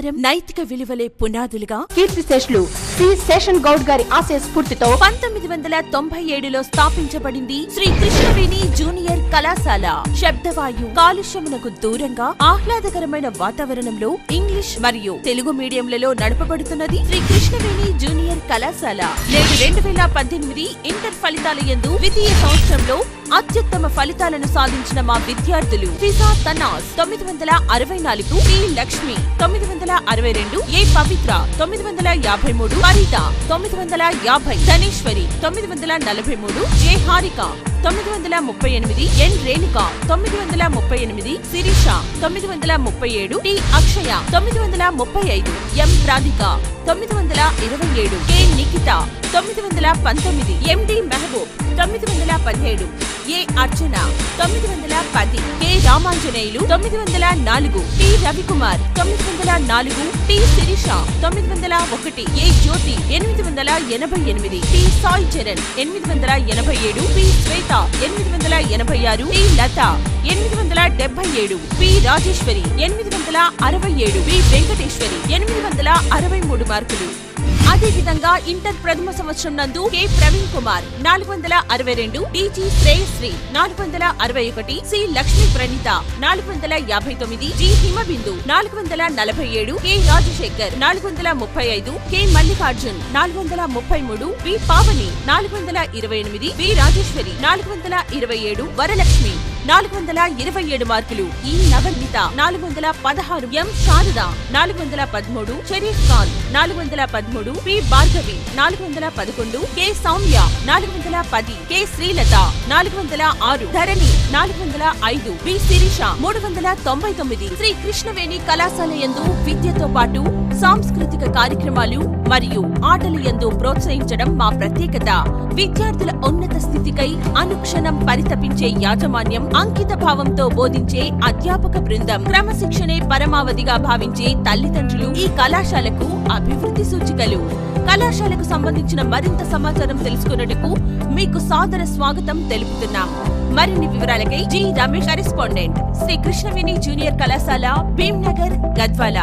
సంస్కారం, నైతిక విలువలే పునాదులుగా కీర్తిశేషులు శ్రీ శేషన్ గౌడ్ గారి ఆశయ స్ఫూర్తితో 1997లో స్థాపించబడింది శ్రీ కృష్ణవేణి జూనియర్ కళాశాల. శబ్దవాయు కాలుష్యమునకు దూరంగా ఆహ్లాదకరమైన వాతావరణంలో ఇంగ్లీష్ మరియు తెలుగు మీడియంలలో నడపబడుతున్నది శ్రీ కృష్ణవేణి జూనియర్ కళాశాల. నేడు 2018 ఇంటర్ ఫలితాల యందు ద్వితీయ సంవత్సరంలో అత్యుత్తమ ఫలితాలను సాధించిన మా విద్యార్థులు Fiza Tanas 964, T Lakshmi 962, A Pavitra 953, Farida 950, Dhaneshwari 943, J Harika 938, N Renuka 938, Sirisha 937, T Akshaya 935, M Radhika 927, K Nikhita 919, MD Mehboob 917, A Archana 910, K Ramanjaneyulu 904, T Ravikumar 904, T Sirisha 901, A Jyothi 888, T Sai Charan 887, P Swetha 886, T Latha 877, P Rajeshwari 867, P Venkateshwari 863 మార్కులు. అదేవిధంగా ఇంటర్ ప్రథమ సంవత్సరం నందు K Praveen Kumar 462, DG Shreyashri 461, C Lakshmi Praneetha 459, G Himabindu 447, K Rajasekhar 435, K Mallikarjun 433, V Pavani 428, V Rajeshwari 427, Varalakshmi 427 మార్కులు. E Navaneetha 416, M Sharada 413, Sharif Khan 413, P Bhargavi 411, K Soumya 410, K Srilatha 406, Dharani 405, V Sirisha 399. Sri Krishnaveni కళాశాల యందు విద్యతో పాటు సాంస్కృతిక కార్యక్రమాలు మరియు ఆటల యందు ప్రోత్సహించడం మా ప్రత్యేకత. విద్యార్థుల ఉన్నత స్థితికై అనుక్షణం పరితపించే యాజమాన్యం, అంకిత భావంతో బోధించే అధ్యాపక బృందం, క్రమశిక్షణే పరమావధిగా భావించే తల్లిదండ్రులు ఈ కళాశాలకు అభివృద్ధి సూచికలు. కళాశాలకు సంబంధించిన మరింత సమాచారం తెలుసుకున్నట్టుకు మీకు సాదర స్వాగతం తెలుపుతున్నాం. మరిన్ని వివరాలకై G Ramesh, correspondent, Sri Krishnaveni junior కళాశాల, భీంనగర్, గద్వాల.